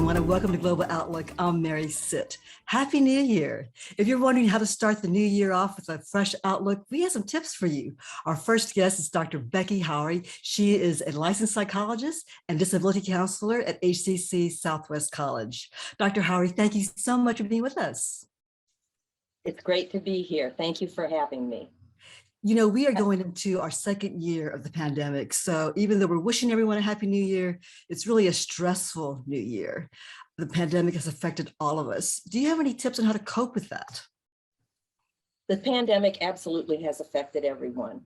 everyone, and welcome to Global Outlook. I'm Mary Sitt. Happy New Year. If you're wondering how to start the new year off with a fresh outlook, we have some tips for you. Our first guest is Dr. Becky Howery. She is a licensed psychologist and disability counselor at HCC Southwest College. Dr. Howery, thank you so much for being with us. It's great to be here. Thank you for having me. You know, we are going into our second year of the pandemic. So even though we're wishing everyone a happy new year, it's really a stressful new year. The pandemic has affected all of us. Do you have any tips on how to cope with that? The pandemic absolutely has affected everyone.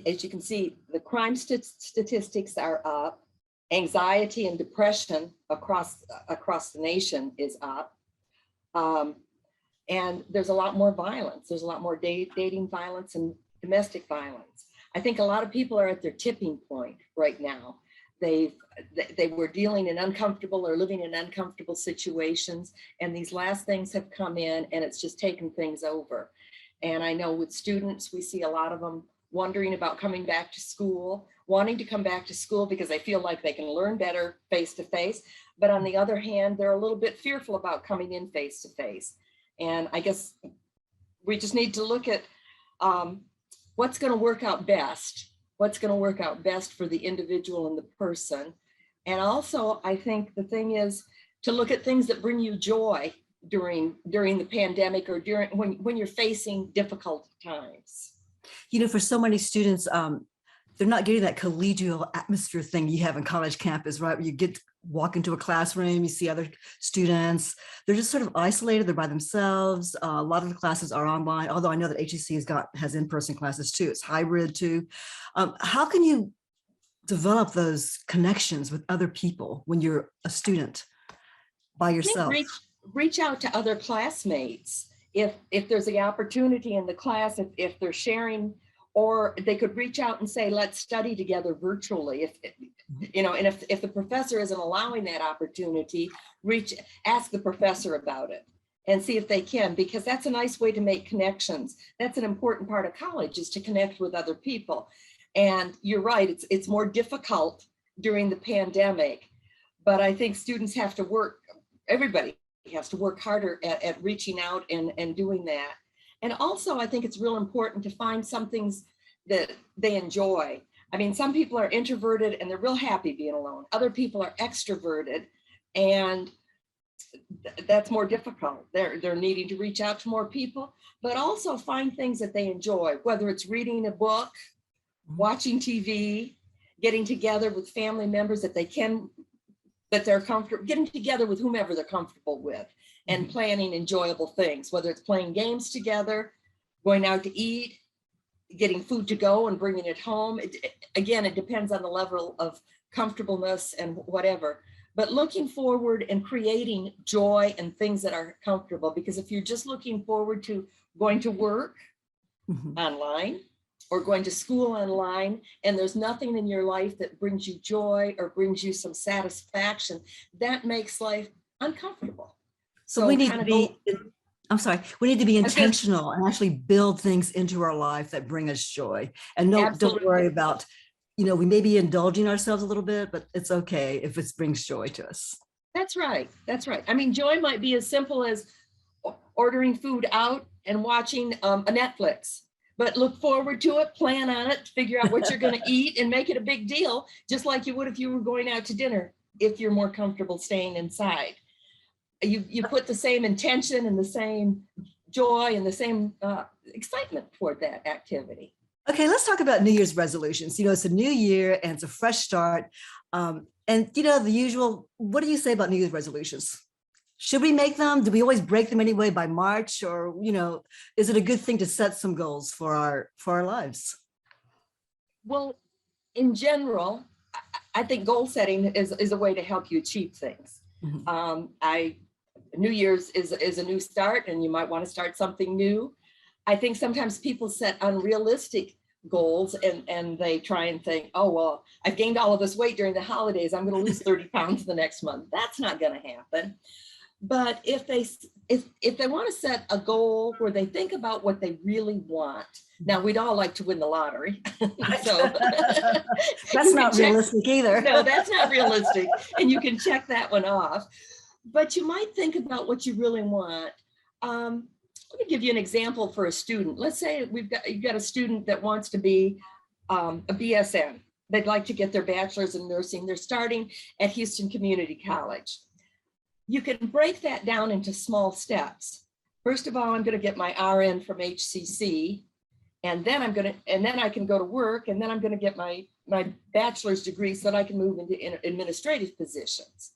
As you can see, the crime statistics are up. Anxiety and depression across the nation is up. And there's a lot more violence. There's a lot more dating violence and domestic violence. I think a lot of people are at their tipping point right now. They were dealing in uncomfortable or living in uncomfortable situations, and these last things have come in and it's just taken things over. And I know with students, we see a lot of them wondering about coming back to school, wanting to come back to school because they feel like they can learn better face to face. But on the other hand, they're a little bit fearful about coming in face to face. And I guess we just need to look at what's going to work out best, what's going to work out best for the individual and the person. And also, I think the thing is to look at things that bring you joy during the pandemic or during when you're facing difficult times. You know, for so many students, they're not getting that collegial atmosphere thing you have in college campus, right? Where you walk into a classroom, you see other students, they're just sort of isolated, they're by themselves. A lot of the classes are online, although I know that HEC has in-person classes too, it's hybrid too. How can you develop those connections with other people when you're a student by yourself? Reach out to other classmates. If there's the opportunity in the class, if they're sharing, or they could reach out and say, let's study together virtually. If the professor isn't allowing that opportunity, ask the professor about it and see if they can, because that's a nice way to make connections. That's an important part of college, is to connect with other people. And you're right, it's more difficult during the pandemic, but I think students have to work, everybody has to work harder at reaching out and doing that. And also, I think it's real important to find some things that they enjoy. I mean, some people are introverted and they're real happy being alone. Other people are extroverted, and that's more difficult. They're needing to reach out to more people, but also find things that they enjoy, whether it's reading a book, watching TV, getting together with family members that they're comfortable, getting together with whomever they're comfortable with, and planning enjoyable things, whether it's playing games together, going out to eat, getting food to go and bringing it home. Again, it depends on the level of comfortableness and whatever, but looking forward and creating joy and things that are comfortable. Because if you're just looking forward to going to work online or going to school online, and there's nothing in your life that brings you joy or brings you some satisfaction, that makes life uncomfortable. So we need to be, we need to be intentional and actually build things into our life that bring us joy. And don't worry about, we may be indulging ourselves a little bit, but it's okay if it brings joy to us. That's right. That's right. I mean, joy might be as simple as ordering food out and watching a Netflix, but look forward to it, plan on it, figure out what you're going to eat and make it a big deal, just like you would if you were going out to dinner, if you're more comfortable staying inside. You put the same intention and the same joy and the same excitement toward that activity. Okay, let's talk about New Year's resolutions. It's a new year and it's a fresh start. And the usual, what do you say about New Year's resolutions? Should we make them? Do we always break them anyway by March? Or, is it a good thing to set some goals for our lives? Well, in general, I think goal setting is a way to help you achieve things. New Year's is a new start, and you might want to start something new. I think sometimes people set unrealistic goals and they try and think, oh, well, I've gained all of this weight during the holidays, I'm going to lose 30 pounds the next month. That's not going to happen. But if they want to set a goal where they think about what they really want, now we'd all like to win the lottery. So that's not realistic either. No, that's not realistic. And you can check that one off. but you might think about what you really want. Let me give you an example for a student. Let's say you've got a student that wants to be a BSN. They'd like to get their bachelor's in nursing. They're starting at Houston Community College. You can break that down into small steps. First of all, I'm going to get my RN from HCC, and then I can go to work, and then I'm going to get my bachelor's degree so that I can move into administrative positions.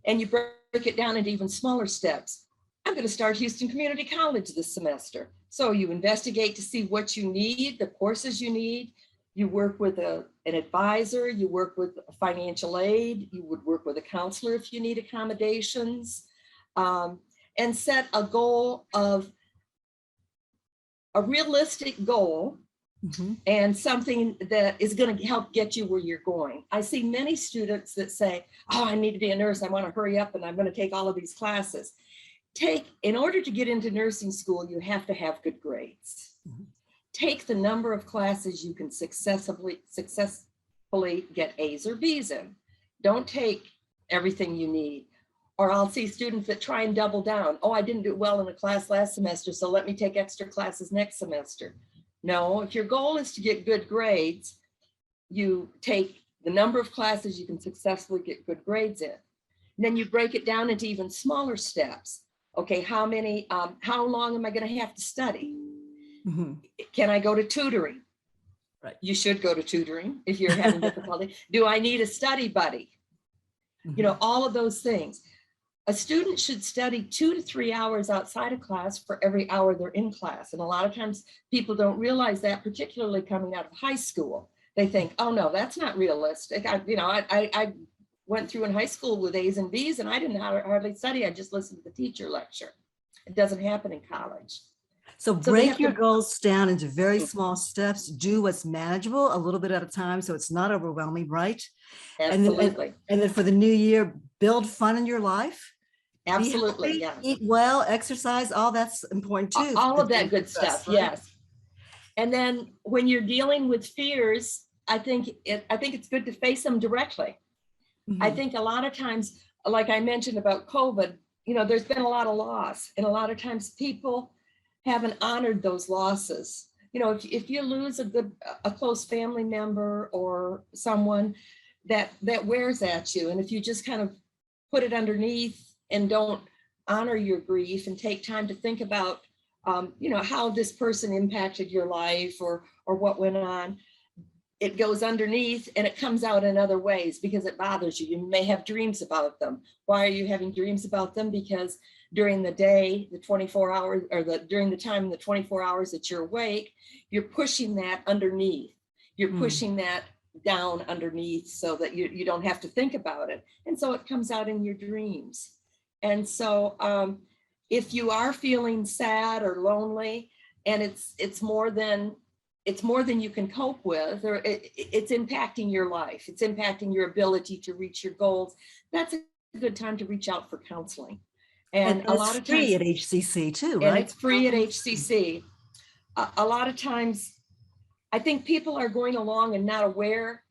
And you break it down into even smaller steps. I'm going to start Houston Community College this semester. So you investigate to see what you need, the courses you need. You work with an advisor, you work with financial aid, you would work with a counselor if you need accommodations, and set a goal of a realistic goal. Mhm. And something that is going to help get you where you're going. I see many students that say, oh, I need to be a nurse. I want to hurry up and I'm going to take all of these classes. In order to get into nursing school, you have to have good grades. Mhm. Take the number of classes you can successfully get A's or B's in. Don't take everything you need. Or I'll see students that try and double down. Oh, I didn't do well in a class last semester, so let me take extra classes next semester. No, if your goal is to get good grades, you take the number of classes you can successfully get good grades in. And then you break it down into even smaller steps. Okay, how long am I going to have to study? Mhm. Can I go to tutoring? Right. You should go to tutoring if you're having difficulty. Do I need a study buddy? You know, all of those things. A student should study 2 to 3 hours outside of class for every hour they're in class. And a lot of times people don't realize that, particularly coming out of high school. They think, oh no, that's not realistic. I went through in high school with A's and B's and I didn't hardly study. I just listened to the teacher lecture. It doesn't happen in college. So they break have your to- goals down into very small steps, do what's manageable a little bit at a time so it's not overwhelming, right? Absolutely. And then for the new year, build fun in your life. Absolutely, Be yeah. healthy, eat well, exercise, all that's important too. All of that good Success, stuff, right? yes. And then when you're dealing with fears, I think it's good to face them directly. I Mhm. think a lot of times, like I mentioned about COVID, there's been a lot of loss, and a lot of times people haven't honored those losses. If you lose a close family member or someone that wears at you, and if you just kind of put it underneath and don't honor your grief and take time to think about, how this person impacted your life or what went on, it goes underneath and it comes out in other ways because it bothers you. You may have dreams about them. Why are you having dreams about them? Because during the day, the 24 hours, or during the time in the 24 hours that you're awake, you're pushing that underneath. You're pushing that down underneath so that you don't have to think about it. And so it comes out in your dreams. And so if you are feeling sad or lonely, and it's more than you can cope with, or it's impacting your life, it's impacting your ability to reach your goals, that's a good time to reach out for counseling. And a lot of times, free at HCC too, and right? it's free at HCC. A lot of times, I think people are going along and not aware.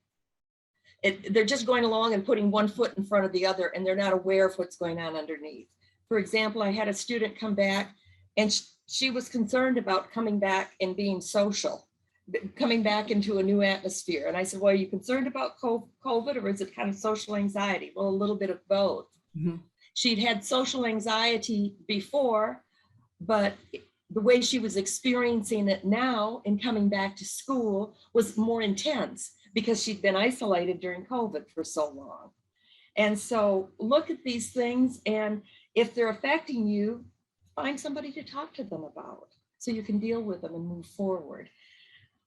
They're just going along and putting one foot in front of the other, and they're not aware of what's going on underneath. For example, I had a student come back, and she was concerned about coming back and being social, coming back into a new atmosphere. And I said, well, are you concerned about COVID, or is it kind of social anxiety? Well, a little bit of both. Mm-hmm. She'd had social anxiety before, but the way she was experiencing it now in coming back to school was more intense because she'd been isolated during COVID for so long. And so look at these things, and if they're affecting you, find somebody to talk to them about so you can deal with them and move forward.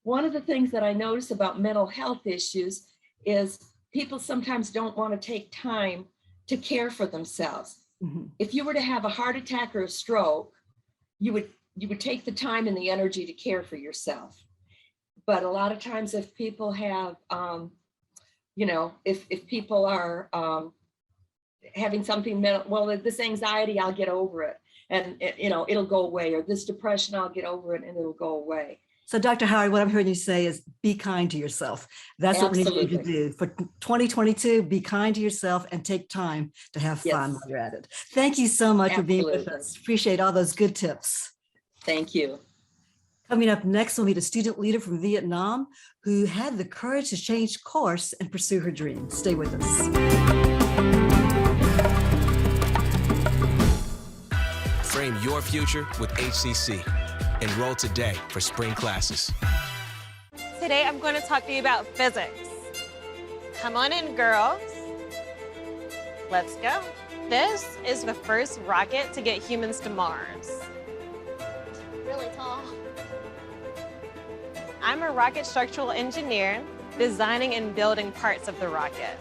One of the things that I notice about mental health issues is people sometimes don't want to take time to care for themselves. Mm-hmm. If you were to have a heart attack or a stroke, you would take the time and the energy to care for yourself. But a lot of times if people have, if people are having something mental, well, this anxiety, I'll get over it. And it'll go away, or this depression, I'll get over it and it'll go away. So Dr. Howery, what I'm hearing you say is be kind to yourself. That's what we need you to Absolutely. do. For 2022, be kind to yourself and take time to have fun while Yes, you're at it. Thank you so much for being with absolutely. us. Appreciate all those good tips. Thank you. Coming up next, we'll meet a student leader from Vietnam who had the courage to change course and pursue her dreams. Stay with us. Frame your future with HCC. Enroll today for spring classes. Today I'm going to talk to you about physics. Come on in, girls. Let's go. This is the first rocket to get humans to Mars. Really tall. I'm a rocket structural engineer, designing and building parts of the rocket.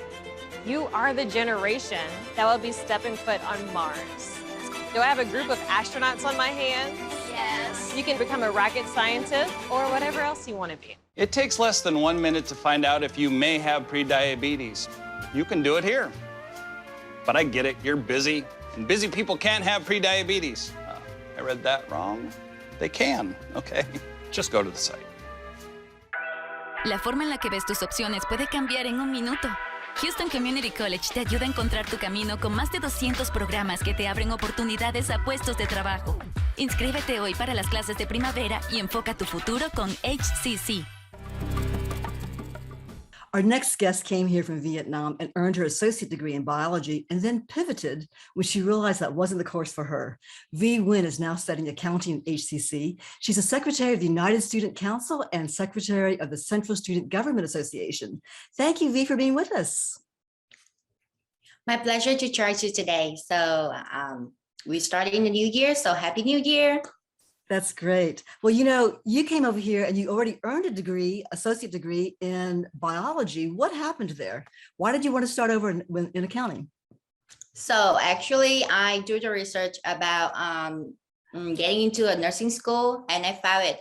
You are the generation that will be stepping foot on Mars. Do I have a group of astronauts on my hands? Yes. You can become a rocket scientist or whatever else you want to be. It takes less than 1 minute to find out if you may have prediabetes. You can do it here. But I get it, you're busy, and busy people can't have prediabetes. I read that wrong. They can, okay? Just go to the site. La forma en la que ves tus opciones puede cambiar en un minuto. Houston Community College te ayuda a encontrar tu camino con más de 200 programas que te abren oportunidades a puestos de trabajo. Inscríbete hoy para las clases de primavera y enfoca tu futuro con HCC. Our next guest came here from Vietnam and earned her associate degree in biology and then pivoted when she realized that wasn't the course for her. Nguyen is now studying accounting at HCC. She's a secretary of the United Student Council and secretary of the Central Student Government Association. Thank you, V, for being with us. My pleasure to charge you today. So we started in the new year, so happy new year. That's great. Well, you know, you came over here and you already earned a degree, associate degree in biology. What happened there? Why did you want to start over in accounting? So actually, I do the research about getting into a nursing school, and I found it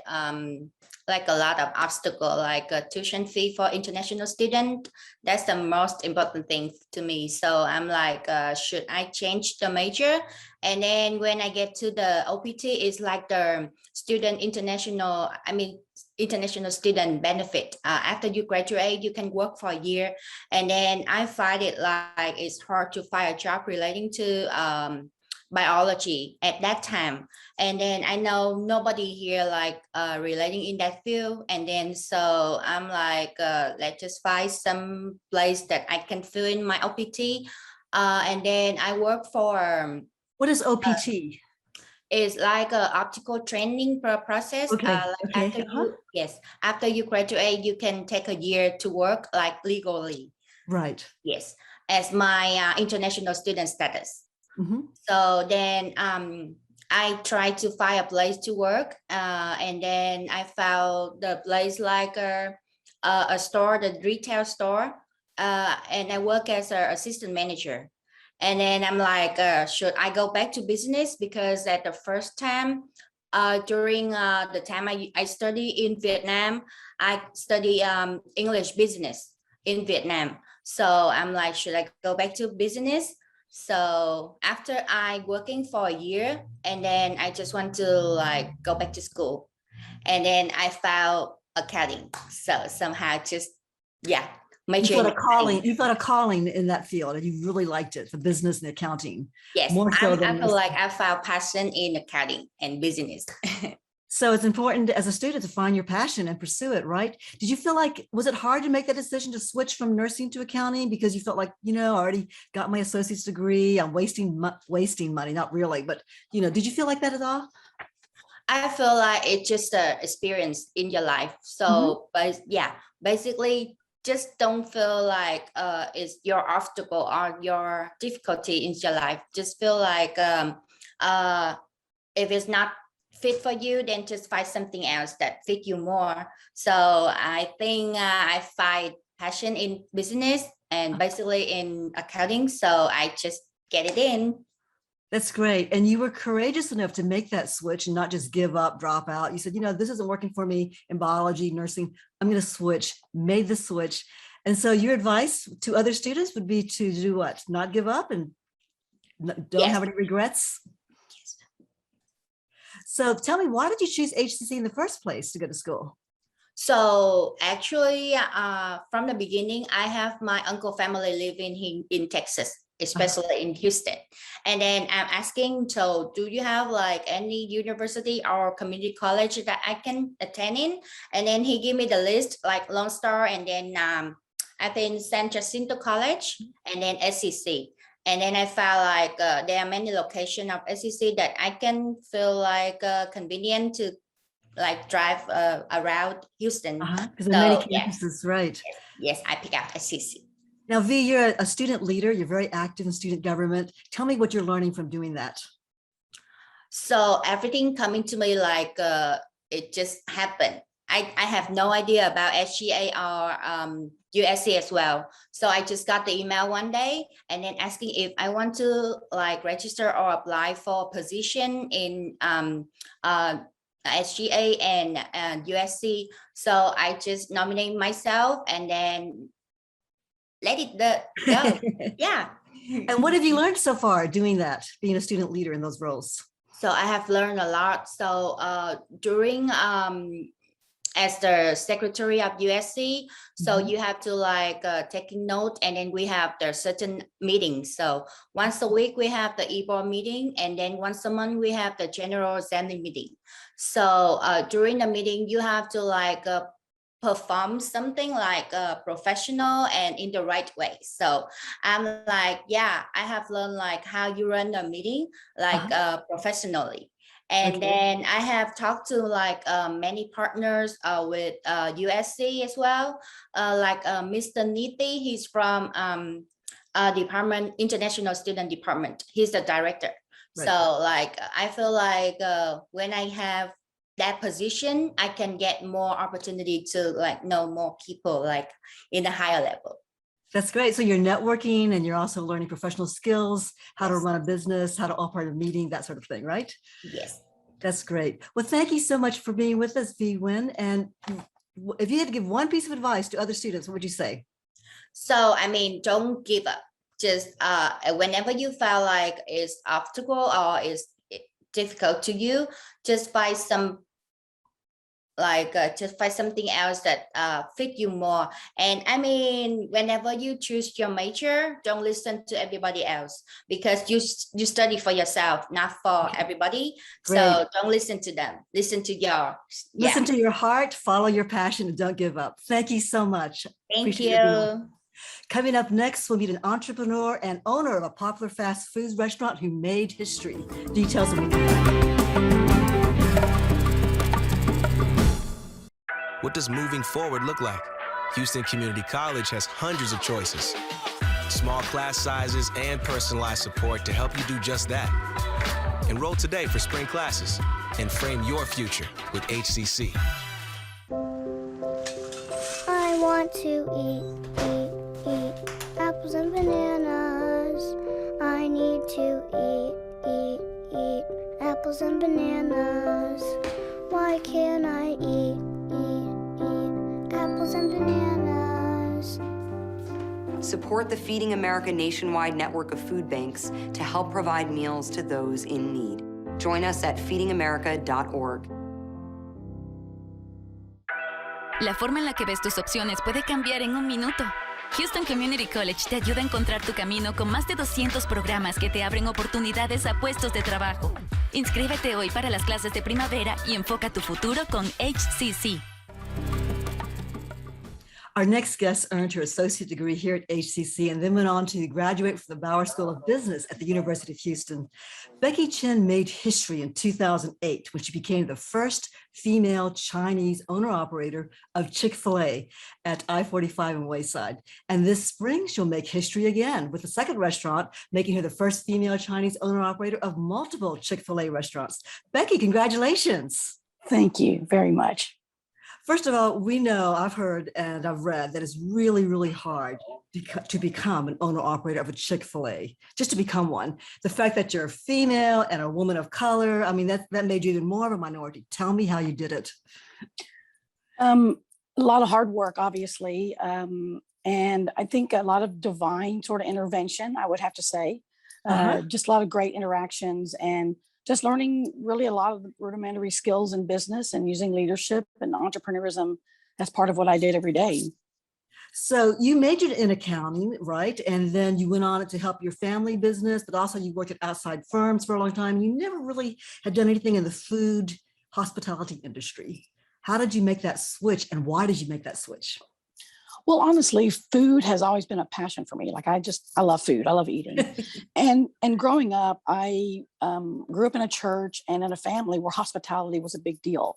like a lot of obstacle, like a tuition fee for international student. That's the most important thing to me. So I'm like, should I change the major? And then when I get to the OPT, it's like the international student benefit. After you graduate, you can work for a year. And then I find it like it's hard to find a job relating to biology at that time. And then I know nobody here like relating in that field. And then so I'm like, let's just find some place that I can fill in my OPT. And then I work for What is OPT? It's like a optical training process. Okay. After you graduate, you can take a year to work like legally. Right. Yes, as my international student status. Mm-hmm. So then I tried to find a place to work, and then I found the place like a store, the retail store, and I work as an assistant manager. And then I'm like, should I go back to business? Because at the first time, during the time I study in Vietnam, I study English business in Vietnam. So I'm like, should I go back to business? So after I working for a year, and then I just want to like go back to school. And then I found accounting. So somehow just, yeah. You felt a calling in that field and you really liked it for business and accounting. Yes, more so I than feel like I found passion in accounting and business. So it's important as a student to find your passion and pursue it, right? Did you feel like, was it hard to make that decision to switch from nursing to accounting because you felt like, you know, I already got my associate's degree, I'm wasting money, not really, but, you know, did you feel like that at all? I feel like it's just an experience in your life. So, but yeah, basically, just don't feel like it's your obstacle or your difficulty in your life. Just feel like if it's not fit for you, then just find something else that fit you more. So I think I find passion in business and basically in accounting. So I just get it in. That's great. And you were courageous enough to make that switch and not just give up, drop out. You said, you know, this isn't working for me in biology, nursing. I'm going to switch, made the switch. And so your advice to other students would be to do what? Not give up and don't have any regrets? So tell me, why did you choose HCC in the first place to go to school? So actually, from the beginning, I have my uncle family living in Texas, especially in Houston. And then I'm asking, so do you have like any university or community college that I can attend in? And then he gave me the list, like Lone Star, and then I think San Jacinto College, and then SEC. And then I found like there are many locations of SEC that I can feel like convenient to like drive around Houston. Because there are many So yes, campuses, right? yes, I pick up SEC. Now, V, you're a student leader. You're very active in student government. Tell me what you're learning from doing that. So everything coming to me like it just happened. I have no idea about SGA or USC as well. So I just got the email one day and then asking if I want to like register or apply for a position in SGA and USC. So I just nominate myself and then let it go. Yeah. And what have you learned so far doing that, being a student leader in those roles? So I have learned a lot. So during as the secretary of USC, so you have to like taking note, and then we have the certain meetings. So once a week we have the e-board meeting, and then once a month we have the general assembly meeting. So during the meeting you have to like perform something like professional and in the right way. So I'm like, yeah, I have learned like how you run a meeting like professionally. And then I have talked to like many partners with USC as well, like Mr. Niti, he's from department, International Student Department. He's the director. Right. So like, I feel like when I have that position, I can get more opportunity to like know more people like in a higher level. That's great. So you're networking and you're also learning professional skills, how to run a business, how to operate a meeting, that sort of thing, right? Yes. That's great. Well, thank you so much for being with us, V. Nguyen. And if you had to give one piece of advice to other students, what would you say? So, I mean, don't give up. Just whenever you feel like it's obstacle or it's difficult to you, just find some just find something else that fit you more. And I mean, whenever you choose your major, don't listen to everybody else, because you study for yourself, not for everybody. Great. So don't listen to them. Listen to your heart, follow your passion, and don't give up. Thank you so much. Thank you. Coming up next, we'll meet an entrepreneur and owner of a popular fast food restaurant who made history. Details will be What does moving forward look like? Houston Community College has hundreds of choices, small class sizes, and personalized support to help you do just that. Enroll today for spring classes and frame your future with HCC. I want to eat apples and bananas. I need to eat apples and bananas. Why can't I eat apples and bananas? Support the Feeding America nationwide network of food banks to help provide meals to those in need. Join us at feedingamerica.org. La forma en la que ves tus opciones puede cambiar en un minuto. Houston Community College te ayuda a encontrar tu camino con más de 200 programas que te abren oportunidades a puestos de trabajo. Inscríbete hoy para las clases de primavera y enfoca tu futuro con HCC. Our next guest earned her associate degree here at HCC and then went on to graduate from the Bauer School of Business at the University of Houston. Becky Chen made history in 2008 when she became the first female Chinese owner-operator of Chick-fil-A at I-45 and Wayside. And this spring, she'll make history again with the second restaurant, making her the first female Chinese owner-operator of multiple Chick-fil-A restaurants. Becky, congratulations. Thank you very much. First of all, we know, I've heard and I've read that it's really, really hard to become an owner-operator of a Chick-fil-A, just to become one. The fact that you're a female and a woman of color, I mean, that made you even more of a minority. Tell me how you did it. A lot of hard work, obviously. And I think a lot of divine sort of intervention, I would have to say. Just a lot of great interactions and just learning really a lot of the rudimentary skills in business and using leadership and entrepreneurism as part of what I did every day. So you majored in accounting, right? And then you went on to help your family business, but also you worked at outside firms for a long time. You never really had done anything in the food hospitality industry. How did you make that switch, and why did you make that switch? Well, honestly, food has always been a passion for me. Like I love food. I love eating. and growing up, I grew up in a church and in a family where hospitality was a big deal.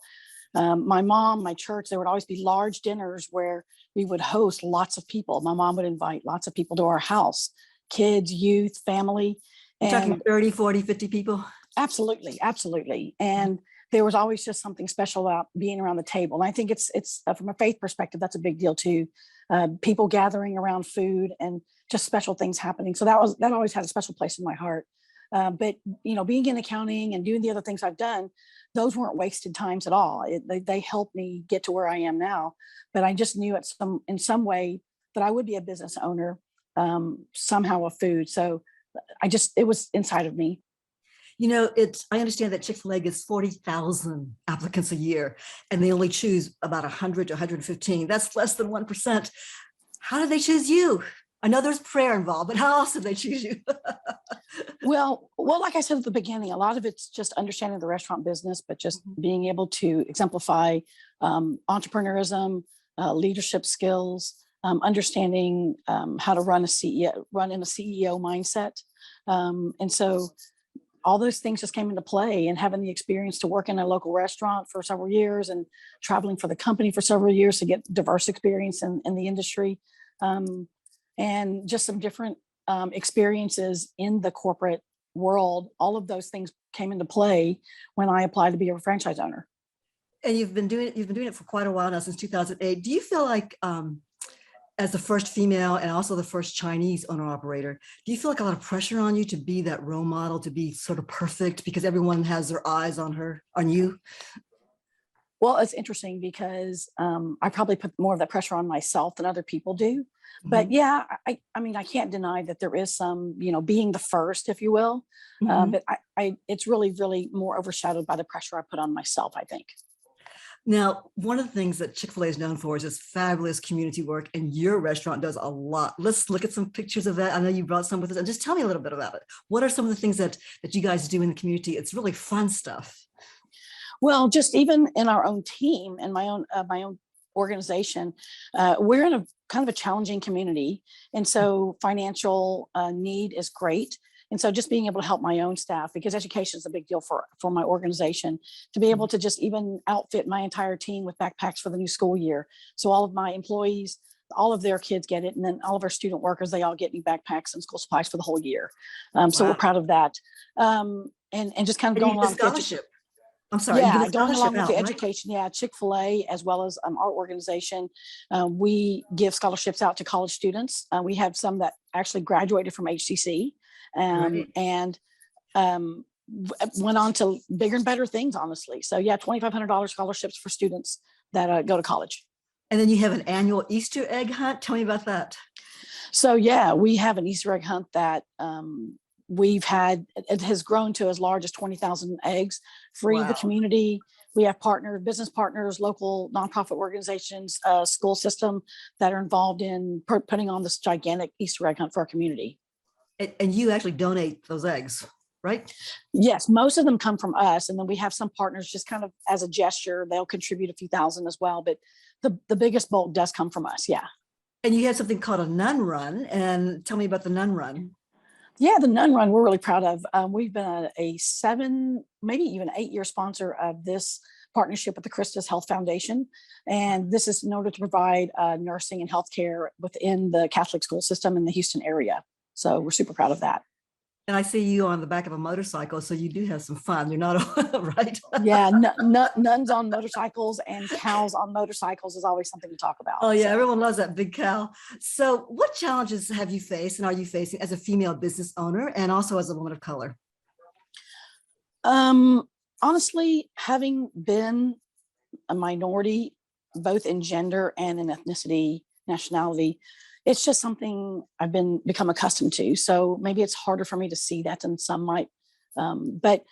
My mom, my church, there would always be large dinners where we would host lots of people. My mom would invite lots of people to our house, kids, youth, family. You're talking 30, 40, 50 people? Absolutely, absolutely. And there was always just something special about being around the table. And I think it's from a faith perspective, that's a big deal too. People gathering around food and just special things happening. So that always had a special place in my heart. But being in accounting and doing the other things I've done, those weren't wasted times at all. They helped me get to where I am now. But I just knew in some way that I would be a business owner, somehow of food. So it was inside of me. I understand that Chick-fil-A gets 40,000 applicants a year, and they only choose about 100 to 115. That's less than 1%. How did they choose you? I know there's prayer involved, but how else did they choose you? Well, like I said at the beginning, a lot of it's just understanding the restaurant business, but just being able to exemplify entrepreneurism, leadership skills, understanding how to run in a CEO mindset. And so all those things just came into play, and having the experience to work in a local restaurant for several years and traveling for the company for several years to get diverse experience in the industry. And just some different experiences in the corporate world. All of those things came into play when I applied to be a franchise owner. And you've been doing it for quite a while now, since 2008. Do you feel like, as the first female and also the first Chinese owner operator, do you feel like a lot of pressure on you to be that role model, to be sort of perfect because everyone has their eyes on you? Well, it's interesting because I probably put more of that pressure on myself than other people do. But yeah, I mean, I can't deny that there is some, being the first, if you will. But it's really, really more overshadowed by the pressure I put on myself, I think. Now, one of the things that Chick-fil-A is known for is its fabulous community work, and your restaurant does a lot. Let's look at some pictures of that. I know you brought some with us, and just tell me a little bit about it. What are some of the things that you guys do in the community? It's really fun stuff. Well, just even in our own team and my own organization, we're in a kind of a challenging community. And so financial need is great. And so just being able to help my own staff, because education is a big deal for my organization, to be able to just even outfit my entire team with backpacks for the new school year. So all of my employees, all of their kids get it. And then all of our student workers, they all get new backpacks and school supplies for the whole year. So we're proud of that. And just kind of going along with scholarship. I'm sorry. Yeah, going along with the education. Yeah, Chick-fil-A, as well as our organization, we give scholarships out to college students. We have some that actually graduated from HCC and went on to bigger and better things, honestly. So yeah, $2,500 scholarships for students that go to college. And then you have an annual Easter egg hunt. Tell me about that. So yeah, we have an Easter egg hunt that it has grown to as large as 20,000 eggs, free the community. We have business partners, local nonprofit organizations, school system that are involved in putting on this gigantic Easter egg hunt for our community. And you actually donate those eggs, right? Yes, most of them come from us. And then we have some partners just kind of as a gesture, they'll contribute a few thousand as well. But the biggest bulk does come from us, yeah. And you have something called a Nun Run. And tell me about the Nun Run. Yeah, the Nun Run, we're really proud of. We've been a 7, maybe even 8-year sponsor of this partnership with the Christus Health Foundation. And this is in order to provide nursing and healthcare within the Catholic school system in the Houston area. So we're super proud of that. And I see you on the back of a motorcycle, so you do have some fun. You're not right. Yeah, nuns on motorcycles and cows on motorcycles is always something to talk about. Oh yeah, everyone loves that big cow. So what challenges have you faced and are you facing as a female business owner and also as a woman of color? Honestly, having been a minority, both in gender and in ethnicity, nationality, it's just something I've become accustomed to. So maybe it's harder for me to see that than some might. But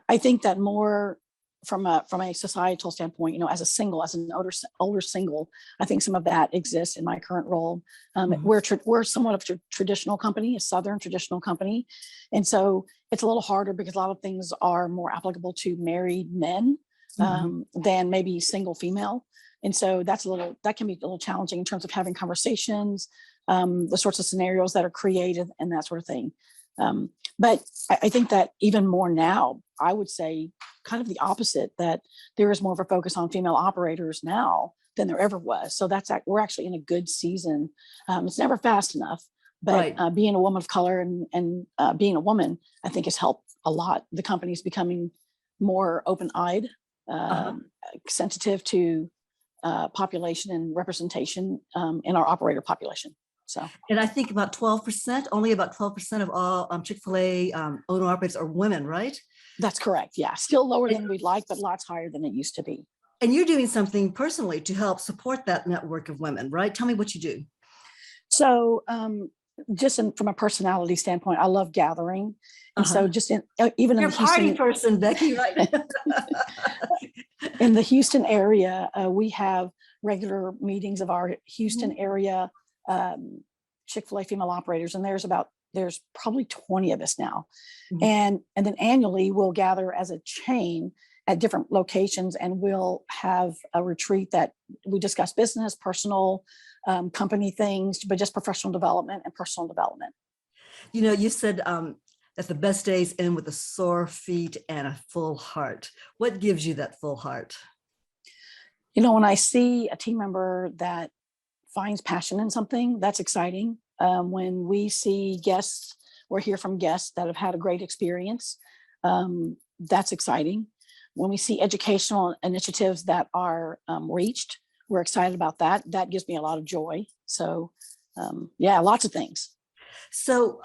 I think that more from a societal standpoint, as a single, as an older single, I think some of that exists in my current role. We're somewhat of a traditional company, a Southern traditional company, and so it's a little harder because a lot of things are more applicable to married men than maybe single female, and so that can be a little challenging in terms of having conversations, the sorts of scenarios that are created, and that sort of thing. But I think that even more now, I would say kind of the opposite, that there is more of a focus on female operators now than there ever was. So we're actually in a good season. It's never fast enough, but being a woman of color and being a woman, I think has helped a lot. The company's becoming more open-eyed, sensitive to population and representation in our operator population. So, and I think only about 12% of all Chick-fil-A owner operators are women, right? That's correct. Yeah. Still lower than we'd like, but lots higher than it used to be. And you're doing something personally to help support that network of women, right? Tell me what you do. So just from a personality standpoint, I love gathering. And so just even you're in the party person, Becky, right? In the Houston area, we have regular meetings of our Houston area Chick-fil-A female operators, and there's probably 20 of us now. And then annually we'll gather as a chain at different locations, and we'll have a retreat that we discuss business, personal, company things, but just professional development and personal development. You said that the best days end with a sore feet and a full heart. What gives you that full heart? When I see a team member that finds passion in something, that's exciting. When we see guests or hear from guests that have had a great experience, that's exciting. When we see educational initiatives that are reached, we're excited about that. That gives me a lot of joy. So lots of things. So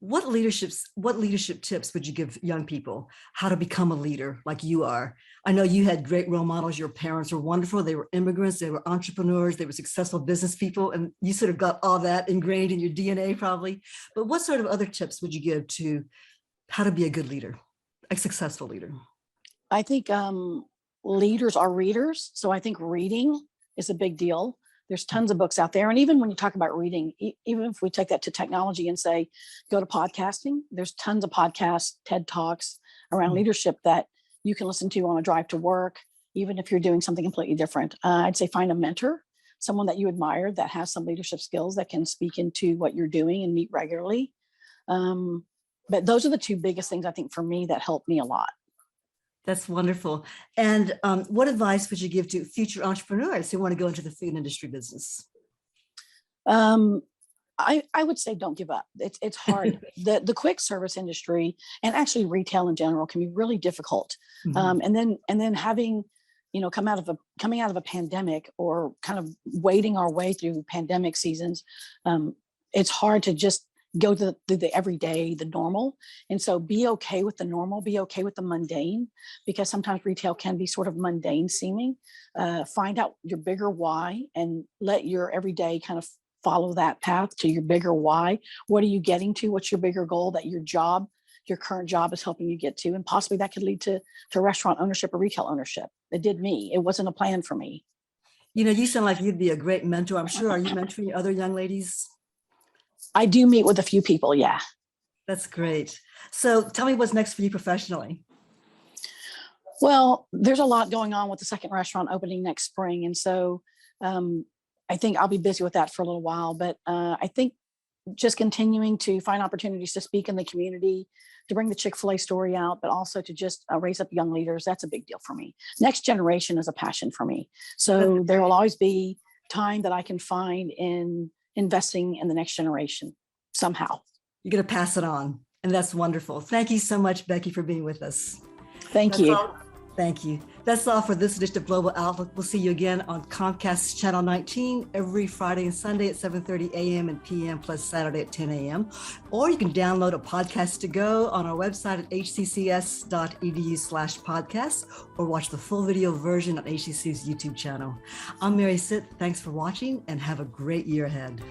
what leadership tips would you give young people how to become a leader like you are? I know you had great role models. Your parents were wonderful. They were immigrants. They were entrepreneurs. They were successful business people. And you sort of got all that ingrained in your DNA probably. But what sort of other tips would you give to how to be a good leader, a successful leader? I think leaders are readers. So I think reading is a big deal. There's tons of books out there. And even when you talk about reading, even if we take that to technology and say, go to podcasting, there's tons of podcasts, TED Talks around leadership that you can listen to on a drive to work, even if you're doing something completely different. I'd say find a mentor, someone that you admire that has some leadership skills that can speak into what you're doing and meet regularly. But those are the two biggest things I think for me that helped me a lot. That's wonderful. And what advice would you give to future entrepreneurs who want to go into the food industry business? I would say don't give up. It's hard. The quick service industry and actually retail in general can be really difficult. And then having, coming out of a pandemic or kind of wading our way through pandemic seasons, it's hard to just go to the everyday, the normal. And so be okay with the normal, be okay with the mundane, because sometimes retail can be sort of mundane seeming. Find out your bigger why and let your everyday kind of follow that path to your bigger why. What are you getting to? What's your bigger goal that your current job is helping you get to? And possibly that could lead to restaurant ownership or retail ownership. It did me. It wasn't a plan for me. You sound like you'd be a great mentor, I'm sure. Are you mentoring other young ladies? I do meet with a few people. Yeah. That's great. So tell me what's next for you professionally. Well, there's a lot going on with the second restaurant opening next spring. And so I think I'll be busy with that for a little while, but I think just continuing to find opportunities to speak in the community, to bring the Chick-fil-A story out, but also to just raise up young leaders. That's a big deal for me. Next generation is a passion for me. So there will always be time that I can find in investing in the next generation somehow. You're going to pass it on. And that's wonderful. Thank you so much, Becky, for being with us. Thank you. Thank you. That's all for this edition of Global Outlook. We'll see you again on Comcast Channel 19 every Friday and Sunday at 7:30 a.m. and p.m. plus Saturday at 10 a.m. Or you can download a podcast to go on our website at hccs.edu/podcasts or watch the full video version on HCC's YouTube channel. I'm Mary Sitt. Thanks for watching and have a great year ahead.